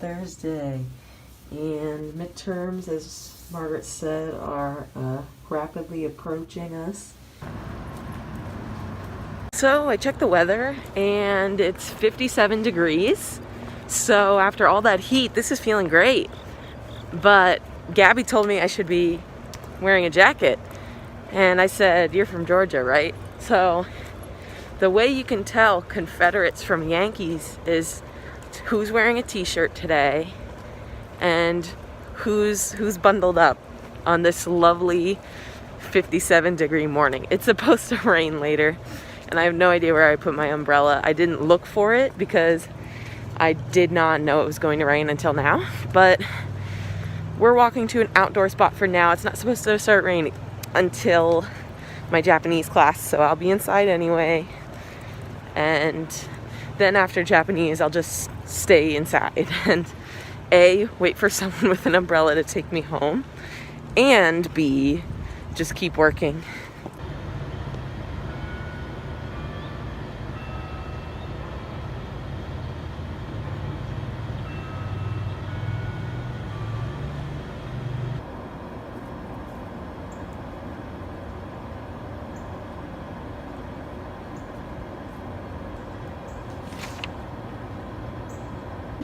Thursday, and midterms, as Margaret said, are rapidly approaching us. So I checked the weather and it's 57 degrees. So after all that heat, this is feeling great. But Gabby told me I should be wearing a jacket. And I said, "You're from Georgia, right?" So the way you can tell Confederates from Yankees is who's wearing a t-shirt today and who's bundled up on this lovely 57-degree morning. It's supposed to rain later, and I have no idea where I put my umbrella. I didn't look for it because I did not know it was going to rain until now, but we're walking to an outdoor spot for now. It's not supposed to start raining until my Japanese class, so I'll be inside anyway. And then after Japanese, I'll just stay inside and A, wait for someone with an umbrella to take me home, and B, just keep working.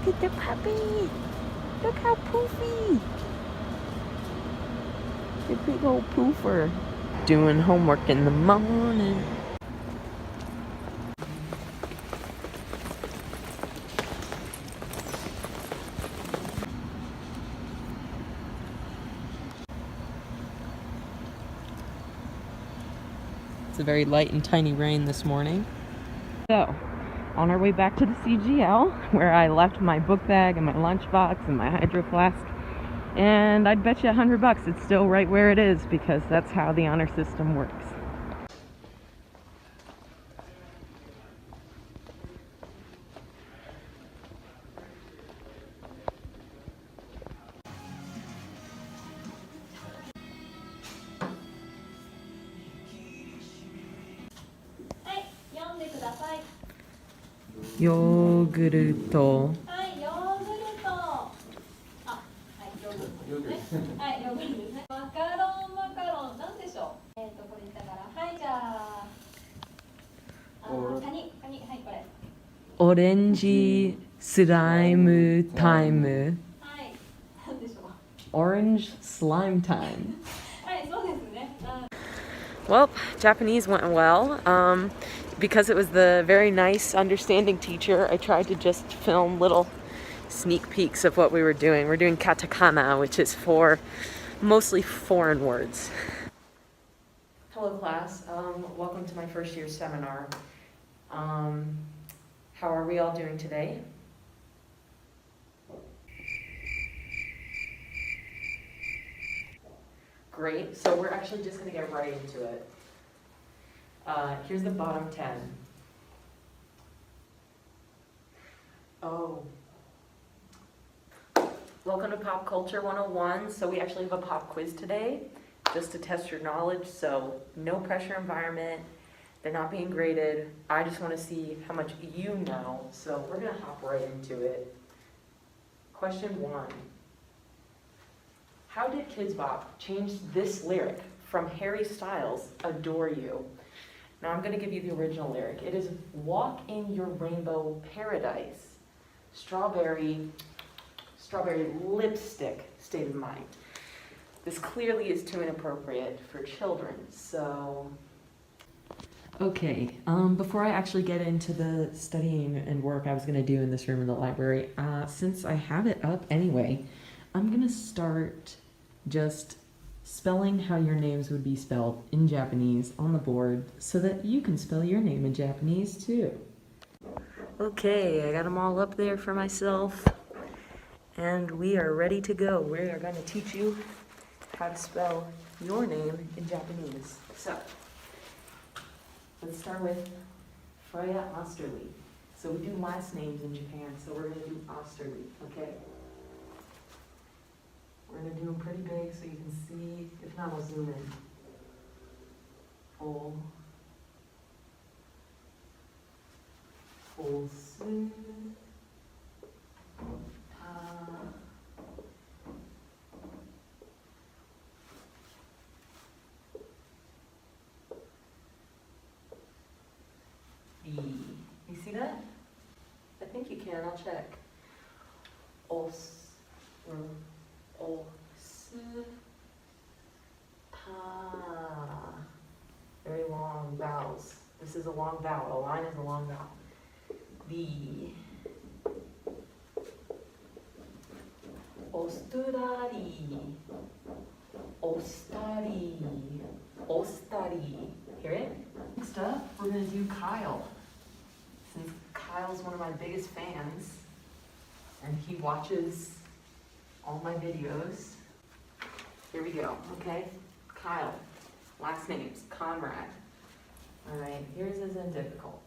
Look at the puppy! Look how poofy! The big old poofer. Doing homework in the morning. It's a very light and tiny rain this morning. So, on our way back to the CGL, where I left my book bag and my lunchbox and my hydro flask, and I'd bet you $100 it's still right where it is, because that's how the honor system works. Yogurt. Orange slime time. Orange slime time. Well, Japanese went well. Because it was the very nice, understanding teacher, I tried to just film little sneak peeks of what we were doing. We're doing Katakana, which is for mostly foreign words. Hello, class. Welcome to my first year seminar. How are we all doing today? Great. So we're actually just going to get right into it. Here's the bottom 10. Oh. Welcome to Pop Culture 101. So we actually have a pop quiz today, just to test your knowledge. So no pressure environment. They're not being graded. I just want to see how much you know. So we're going to hop right into it. Question 1. How did Kids Bop change this lyric from Harry Styles' Adore You? Now I'm going to give you the original lyric. It is walk in your rainbow paradise. Strawberry lipstick state of mind. This clearly is too inappropriate for children, so... Okay, before I actually get into the studying and work I was going to do in this room in the library, since I have it up anyway, I'm going to start just spelling how your names would be spelled in Japanese on the board so that you can spell your name in Japanese too. Okay, I got them all up there for myself, and we are ready to go. We are going to teach you how to spell your name in Japanese. So, let's start with Freya Osterly. So we do last names in Japan, so we're going to do Osterly, okay? We're going to do them pretty big so you can see. If not, I'll zoom in. Full soon. can, I'll check. Os, os, ta. Very long vowels. This is a long vowel. A line is a long vowel. B. Osturari. Ostari. Ostari. Hear it? Next up, we're going to do Kyle. Since Kyle's one of my biggest fans, and he watches all my videos. Here we go, okay? Kyle. Last names, Conrad. All right, here's isn't difficult.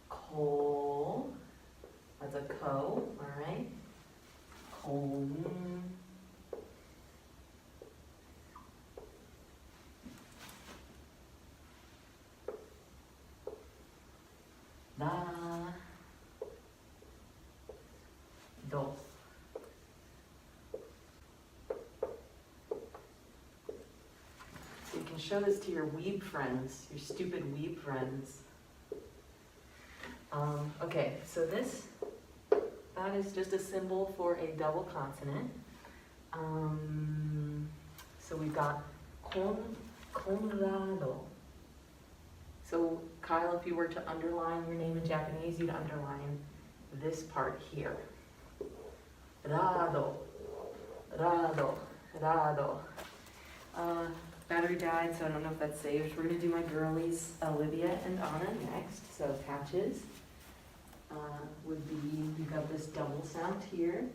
Cole, that's a co, all right? Colton. Da. Do. So you can show this to your weeb friends, your stupid weeb friends. Okay, so that is just a symbol for a double consonant. So we've got Conrado. So Kyle, if you were to underline your name in Japanese, you'd underline this part here. Rado, Rado, Rado. Battery died, so I don't know if that's saved. We're gonna do my girlies, Olivia and Anna next. So patches would be, we've got this double sound here.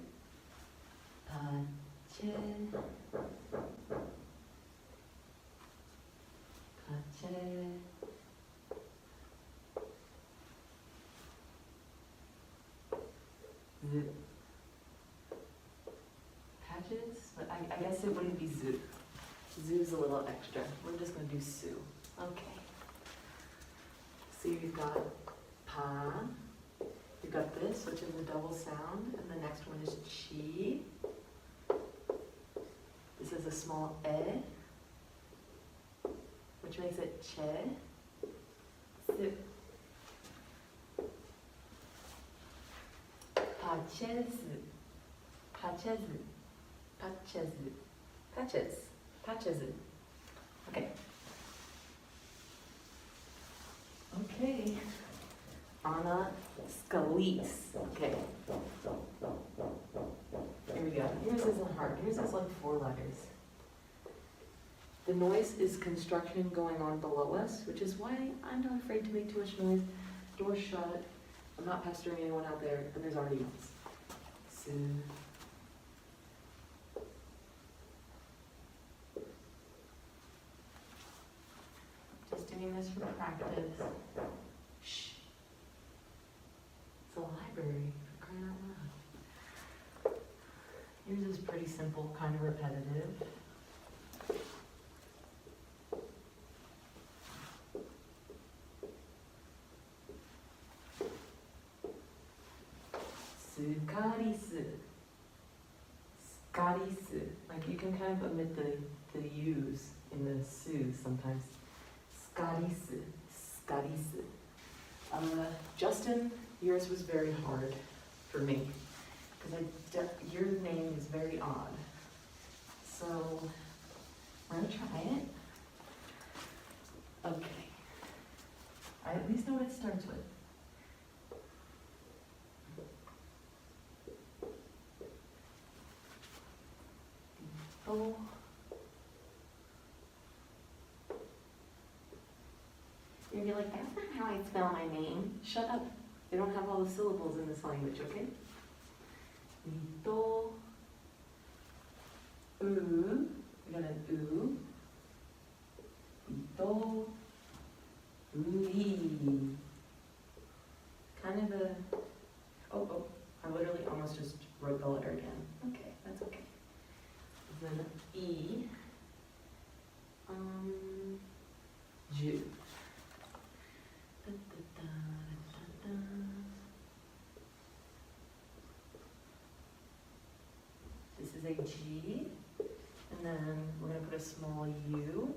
Pache, pache. Z. Patches, but I guess it wouldn't be zoo. Zoo's a little extra. We're just going to do Sue. Okay. So you've got pa. You've got this, which is a double sound, and the next one is chi. This is a small e, which makes it che. Su. Patches. Patches. Patches. Patches. Patches. Okay. Okay. Anna Scalise. Okay. Here we go. Yours isn't hard. Yours is like 4 letters. The noise is construction going on below us, which is why I'm not afraid to make too much noise. Door shut. I'm not pestering anyone out there, and there's already noise. So, just doing this for practice. Shh. It's a library, for crying out loud. Yours is pretty simple, kind of repetitive. Scarisu. Scarisu. Like you can kind of omit the U's in the Su's sometimes. Scarisu. Scarisu. Justin, yours was very hard for me because your name is very odd. So we're gonna try it. Okay. I at least know what it starts with. Oh. You're gonna be like, that's not how I spell my name. Shut up. They don't have all the syllables in this language, okay? Ito. U. We got an U. Ito. Ui. Kind of a. Oh, I literally almost just wrote the letter again. Okay, that's okay. Then E. Ju. This is a G, and then we're going to put a small U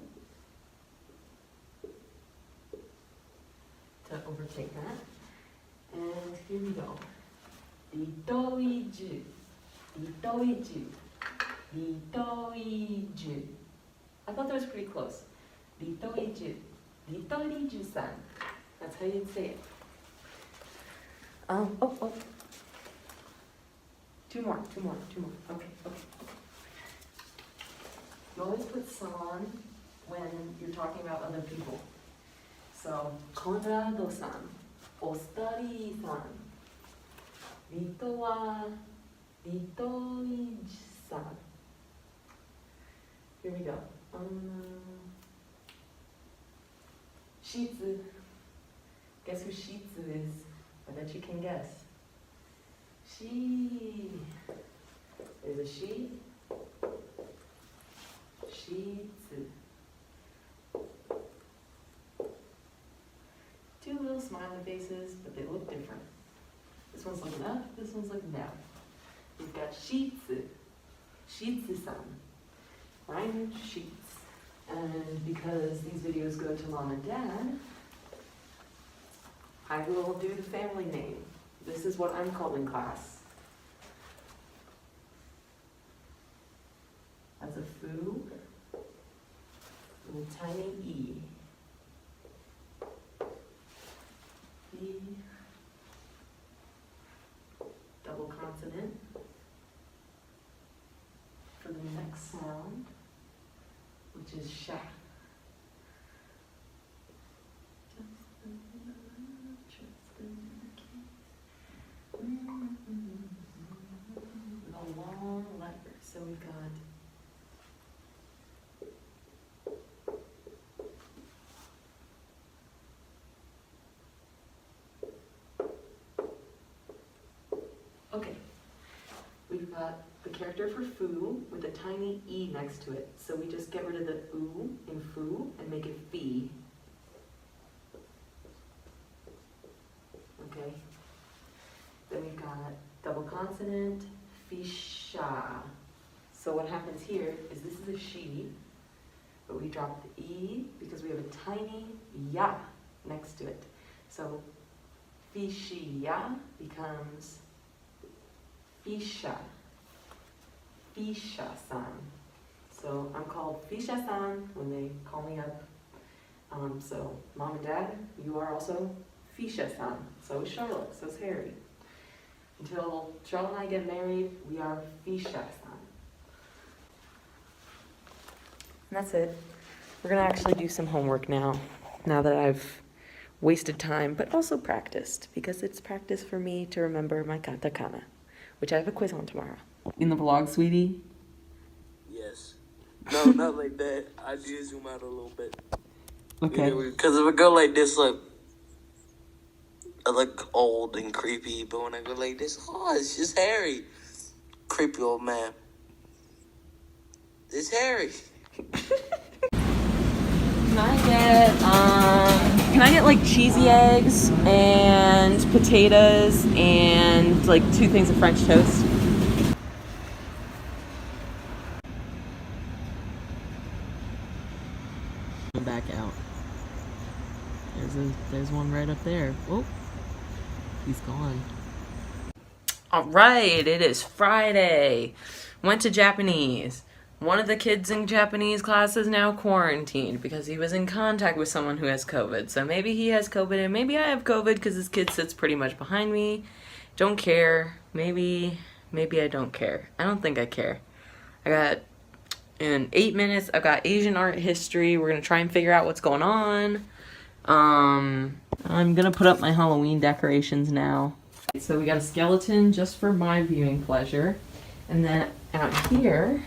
to overtake that. And here we we go. Ritoiju. Ritoiju. Ritoiju. I thought that was pretty close. Ritoiju. Ritoriju-san. That's how you'd say it. Oh. Two more. Okay. You always put san when you're talking about other people. So, Conrado-san, Ostari-san, Rito wa Ritoiji-san. Here we go. Shitsu. Guess who Shitsu is? I bet you can guess. She. There's a she. Shitsu. Two little smiley faces, but they look different. This one's looking up, this one's looking down. We've got Shitsu. Shitsu-san. Rhymed sheets. And because these videos go to mom and dad, I will do the family name. This is what I'm called in class. That's a foo and a tiny e. E. Double consonant for the next sound, which is sha. A long letter. So we've got we've got the character for foo with a tiny e next to it. So we just get rid of the oo in foo and make it fee. Okay. Then we've got double consonant, fisha. So what happens here is this is a she, but we drop the e because we have a tiny ya next to it. So fishiya becomes Fisha. Fisha-san. So I'm called Fisha-san when they call me up. So mom and dad, you are also Fisha-san. So is Charlotte, so is Harry. Until Charlotte and I get married, we are Fisha-san. And that's it. We're gonna actually do some homework now that I've wasted time, but also practiced, because it's practice for me to remember my katakana, which I have a quiz on tomorrow. In the vlog, sweetie? Yes. No, not like that. I did zoom out a little bit. Okay. Because if I go like this, I look old and creepy. But when I go like this, oh, it's just Harry. Creepy old man. It's Harry. Can I get like cheesy eggs and potatoes and like 2 things of French toast? Back out. There's one right up there. Oh, he's gone. All right, it is Friday. Went to Japanese. One of the kids in Japanese class is now quarantined because he was in contact with someone who has COVID. So maybe he has COVID and maybe I have COVID because this kid sits pretty much behind me. Don't care. Maybe I don't care. I don't think I care. In 8 minutes, I've got Asian art history. We're going to try and figure out what's going on. I'm going to put up my Halloween decorations now. So we got a skeleton just for my viewing pleasure. And then out here,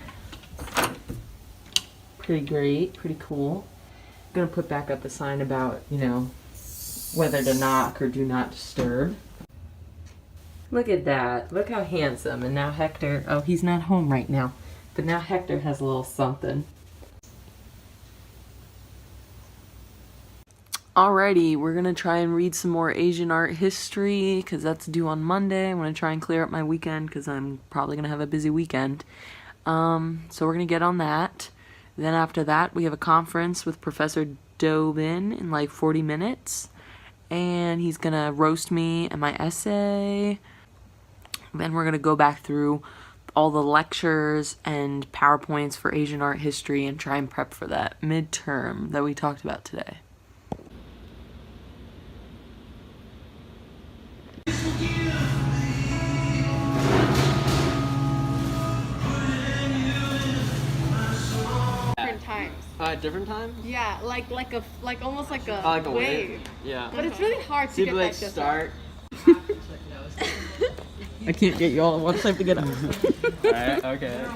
pretty great, pretty cool. I'm going to put back up a sign about, whether to knock or do not disturb. Look at that. Look how handsome. And now Hector, oh, he's not home right now. But now Hector has a little something. Alrighty, we're going to try and read some more Asian art history because that's due on Monday. I'm going to try and clear up my weekend because I'm probably going to have a busy weekend. So we're going to get on that. Then after that, we have a conference with Professor Dobin in like 40 minutes. and he's gonna roast me and my essay. Then we're gonna go back through all the lectures and PowerPoints for Asian art history and try and prep for that midterm that we talked about today. Different times. Different times? Yeah, like almost like a Like a wave. Yeah. But it's really hard to See, get but that like just start. I can't get you all at once, I have to get up. Alright, okay.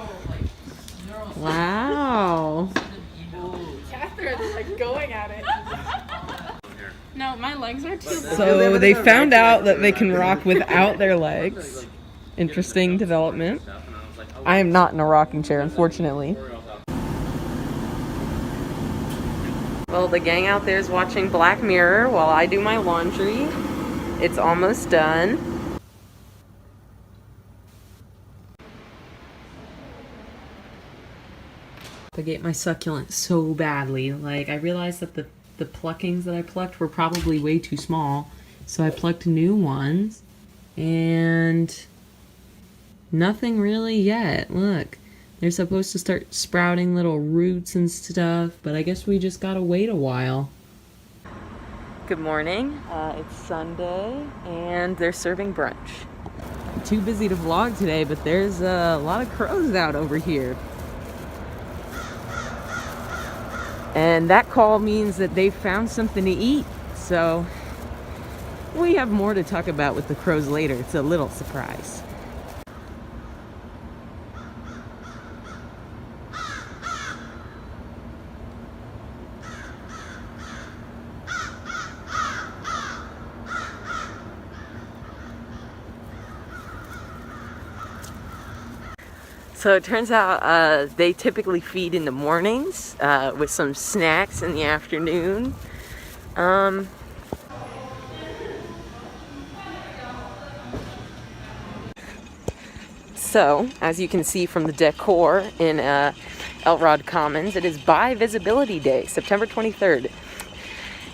Wow. Catherine's like going at it. No, my legs are too big. So they found out that they can rock without their legs. Interesting development. I am not in a rocking chair, unfortunately. Well, the gang out there is watching Black Mirror while I do my laundry. It's almost done. I ate my succulent so badly. Like, I realized that the pluckings that I plucked were probably way too small. So I plucked new ones. And nothing really yet. Look, they're supposed to start sprouting little roots and stuff, but I guess we just gotta wait a while. Good morning. It's Sunday, and they're serving brunch. Too busy to vlog today, but there's a lot of crows out over here. And that call means that they found something to eat. So we have more to talk about with the crows later. It's a little surprise. So it turns out they typically feed in the mornings with some snacks in the afternoon. So, as you can see from the decor in Elrod Commons, it is Bi Visibility Day, September 23rd.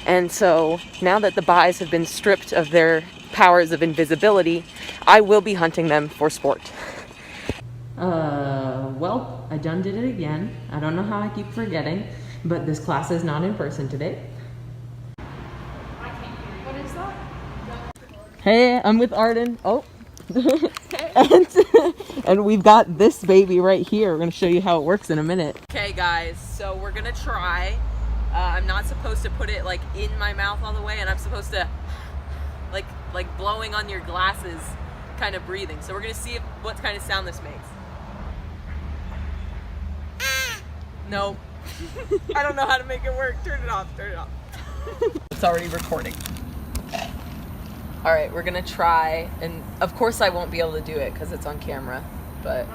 And so, now that the Bis have been stripped of their powers of invisibility, I will be hunting them for sport. Well, I done did it again. I don't know how I keep forgetting, but this class is not in person today. What is that? Hey, I'm with Arden. Oh. and we've got this baby right here. We're gonna show you how it works in a minute. Okay guys, so we're gonna try. I'm not supposed to put it like in my mouth all the way, and I'm supposed to like blowing on your glasses kind of breathing. So we're gonna see what kind of sound this makes. No. I don't know how to make it work. Turn it off, turn it off. It's already recording. All right, we're gonna try, and of course I won't be able to do it because it's on camera, but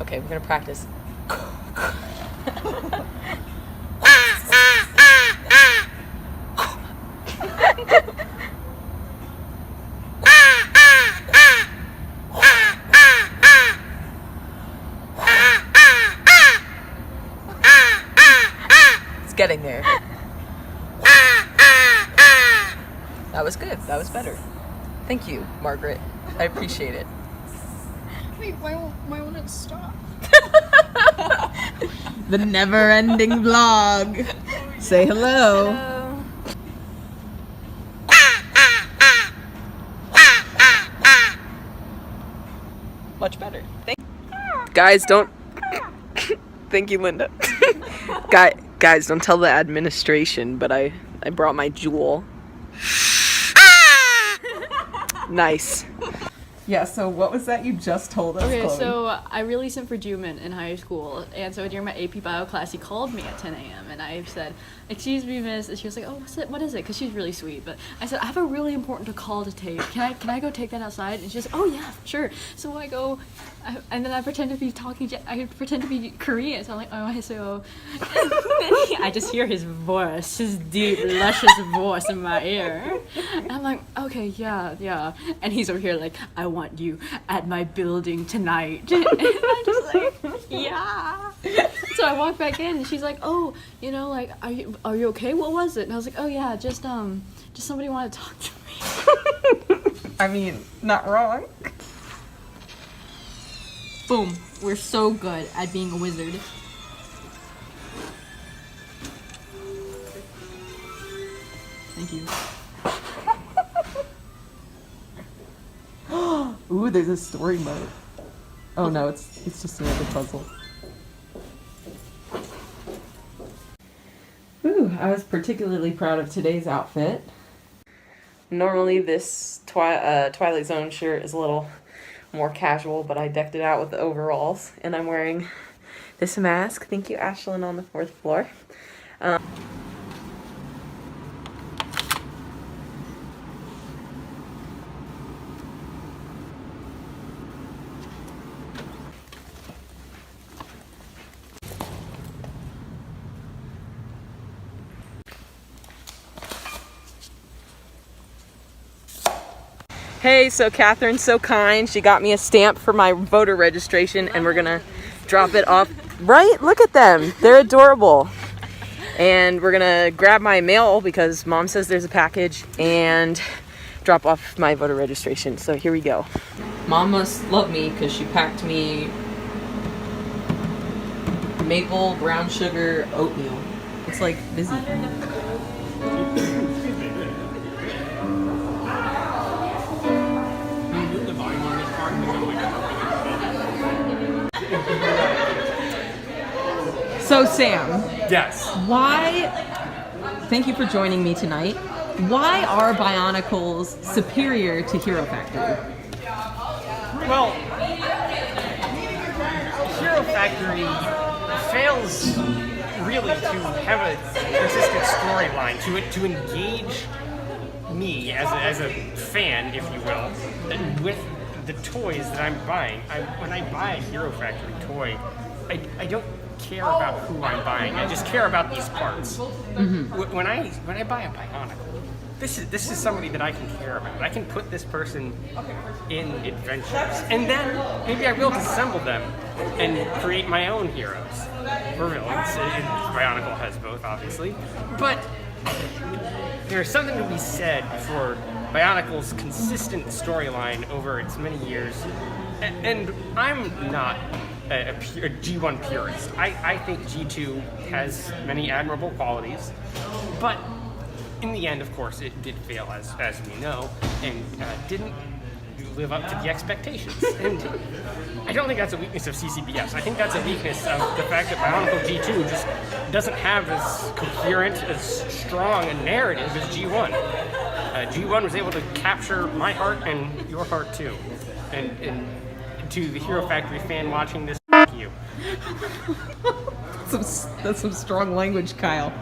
okay, we're gonna practice. It's getting there. That was good. That was better. Thank you, Margaret. I appreciate it. Wait, why won't it stop? The never-ending vlog. Say hello. Hello. Much better. Guys, don't. Thank you, Linda. Guys, don't tell the administration, but I brought my jewel. Nice. Yeah, so what was that you just told us, Okay, Chloe? so I really sent for Juman in high school, and so during my AP Bio class, he called me at 10 a.m. and I said, "Excuse me, miss," and she was like, "Oh, what is it?" Because she's really sweet. But I said, "I have a really important call to take. Can I go take that outside?" And she's like, "Oh yeah, sure." So I go, and then I pretend to be I pretend to be Korean. So I'm like, "Oh, so," I just hear his voice, his deep, luscious voice in my ear. And I'm like, "Okay, yeah," and he's over here like, "I want you at my building tonight." And I'm just like, yeah. So I walked back in and she's like, oh, you know, like, are you okay? What was it? And I was like, oh yeah, just somebody wanted to talk to me. I mean, not wrong. Boom. We're so good at being a wizard. Thank you. Ooh, there's a story mode. Oh no, it's just another puzzle. Ooh, I was particularly proud of today's outfit. Normally this Twilight Zone shirt is a little more casual, but I decked it out with the overalls, and I'm wearing this mask. Thank you, Ashlyn on the 4th floor. Hey, so Catherine's so kind. She got me a stamp for my voter registration, and we're gonna drop it off. Right? Look at them. They're adorable. And we're gonna grab my mail because Mom says there's a package, and drop off my voter registration. So here we go. Mom must love me because she packed me maple brown sugar oatmeal. It's like busy. So Sam, Yes. why, thank you for joining me tonight. Why are Bionicles superior to Hero Factory? Well, Hero Factory fails really to have a consistent storyline, to engage me as a fan, if you will, with the toys that I'm buying. When I buy a Hero Factory toy, I don't care about who I'm buying. I just care about these parts. Mm-hmm. When I buy a Bionicle, this is somebody that I can care about. I can put this person in adventures, and then maybe I will disassemble them and create my own heroes or villains. Bionicle has both, obviously, but there's something to be said for Bionicle's consistent storyline over its many years, and I'm not a G1 purist. I think G2 has many admirable qualities, but in the end, of course, it did fail, as we know, and didn't live up to the expectations. And I don't think that's a weakness of CCBS. I think that's a weakness of the fact that Bionicle G2 just doesn't have as coherent, as strong a narrative as G1. G1 was able to capture my heart and your heart too. And to the Hero Factory fan watching this, f*** you. That's some strong language, Kyle.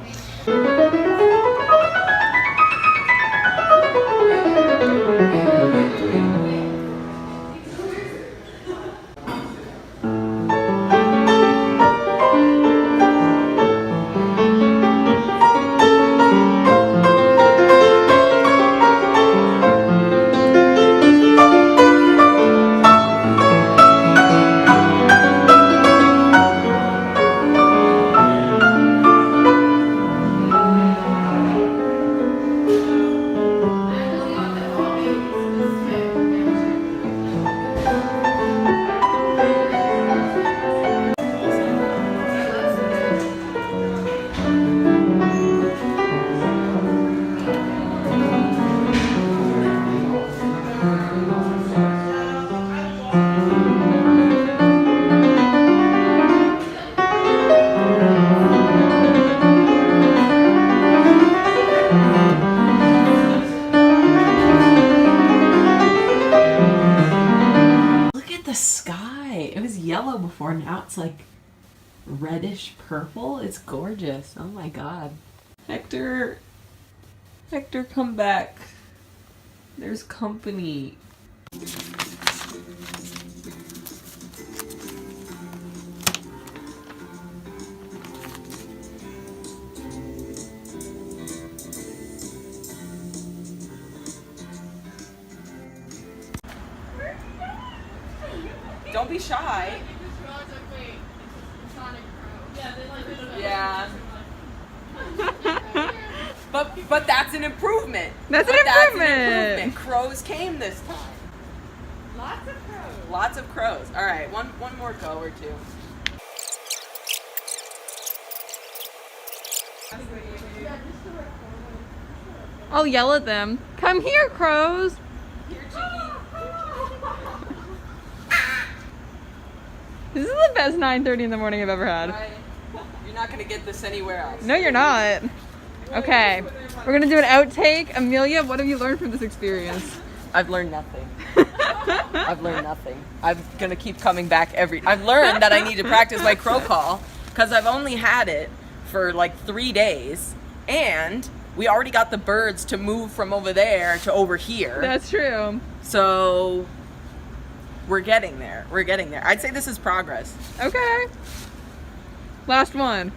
Yellow before, now it's like reddish purple. It's gorgeous. Oh my god. Hector, come back. There's company. Don't be shy. Yeah, Yeah. But that's an improvement. That's an improvement. Crows came this time. Lots of crows. Lots of crows. All right, one more go or two. I'll yell at them. Come here, crows. Here, Chicky. This is the best 9:30 in the morning I've ever had. Right. You're not gonna get this anywhere else. No, you're not. Okay, we're gonna do an outtake. Amelia, what have you learned from this experience? I've learned nothing. I've learned nothing. I'm gonna keep coming back I've learned that I need to practice my crow call because I've only had it for like 3 days, and we already got the birds to move from over there to over here. That's true. So we're getting there. We're getting there. I'd say this is progress. Okay. Last one.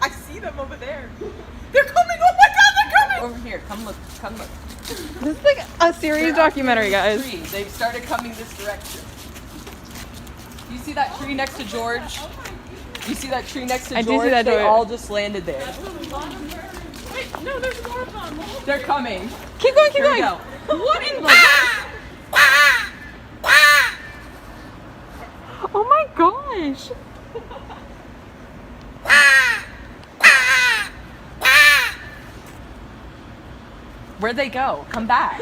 I see them over there. They're coming. Oh my God, they're coming. Over here. Come look. Come look. This is like a serious documentary, guys. Trees. They've started coming this direction. You see that tree next to George? You see that tree next to I George? do see that They George. all just landed there. Wait, no, there's more of them. They're coming. Keep going, keep Here we going. go. What in the... Oh my gosh. Where'd they go? Come back.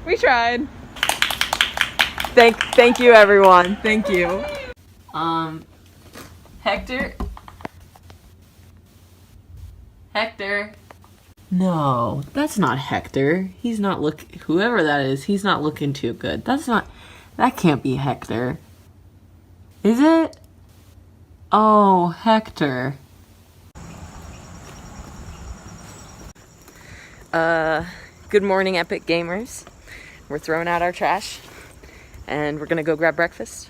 We tried. Thank you, everyone. Thank you. Hector. Hector. No, that's not Hector. He's not whoever that is, he's not looking too good. That can't be Hector. Is it? Oh, Hector. Good morning, Epic Gamers. We're throwing out our trash, and we're gonna go grab breakfast,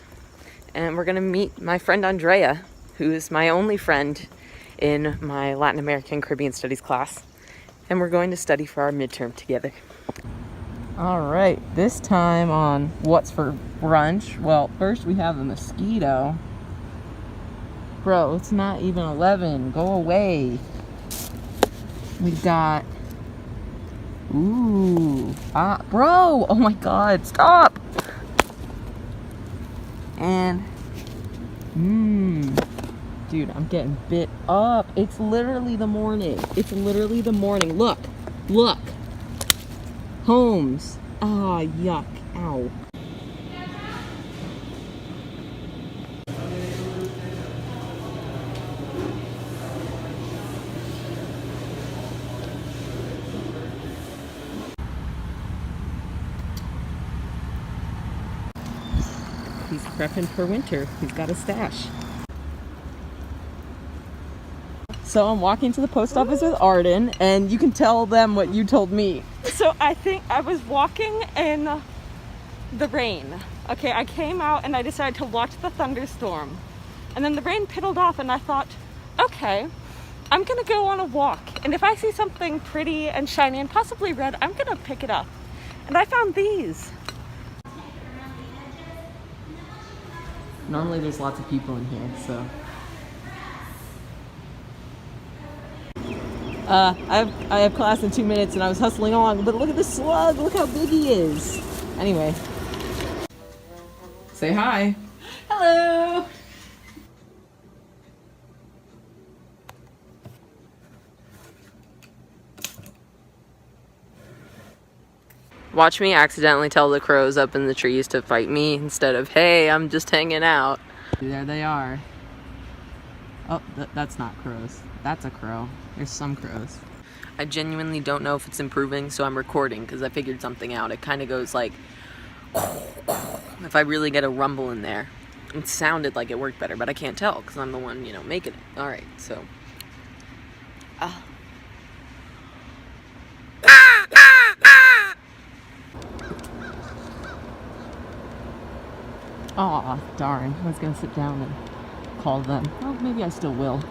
and we're gonna meet my friend Andrea, who is my only friend in my Latin American Caribbean Studies class, and we're going to study for our midterm together. All right, this time on what's for brunch. Well, first we have a mosquito. Bro, it's not even 11. Go away. We got... Ooh. Bro! Oh my God, stop! And... Dude, I'm getting bit up. It's literally the morning. It's literally the morning. Look. Look. Holmes. Ah, yuck. Ow. He's prepping for winter. He's got a stash. So I'm walking to the post office with Arden, and you can tell them what you told me. So I think I was walking in the rain. Okay, I came out and I decided to watch the thunderstorm. And then the rain piddled off and I thought, okay, I'm gonna go on a walk. And if I see something pretty and shiny and possibly red, I'm gonna pick it up. And I found these. Normally there's lots of people in here, so. I have class in 2 minutes and I was hustling along, but look at this slug, look how big he is. Anyway. Say hi. Hello. Watch me accidentally tell the crows up in the trees to fight me instead of, hey, I'm just hanging out. There they are. Oh, that's not crows. That's a crow. There's some crows. I genuinely don't know if it's improving, so I'm recording because I figured something out. It kind of goes like, if I really get a rumble in there. It sounded like it worked better, but I can't tell because I'm the one, making it. All right, so. Aw, darn. I was gonna sit down and call them. Well, maybe I still will.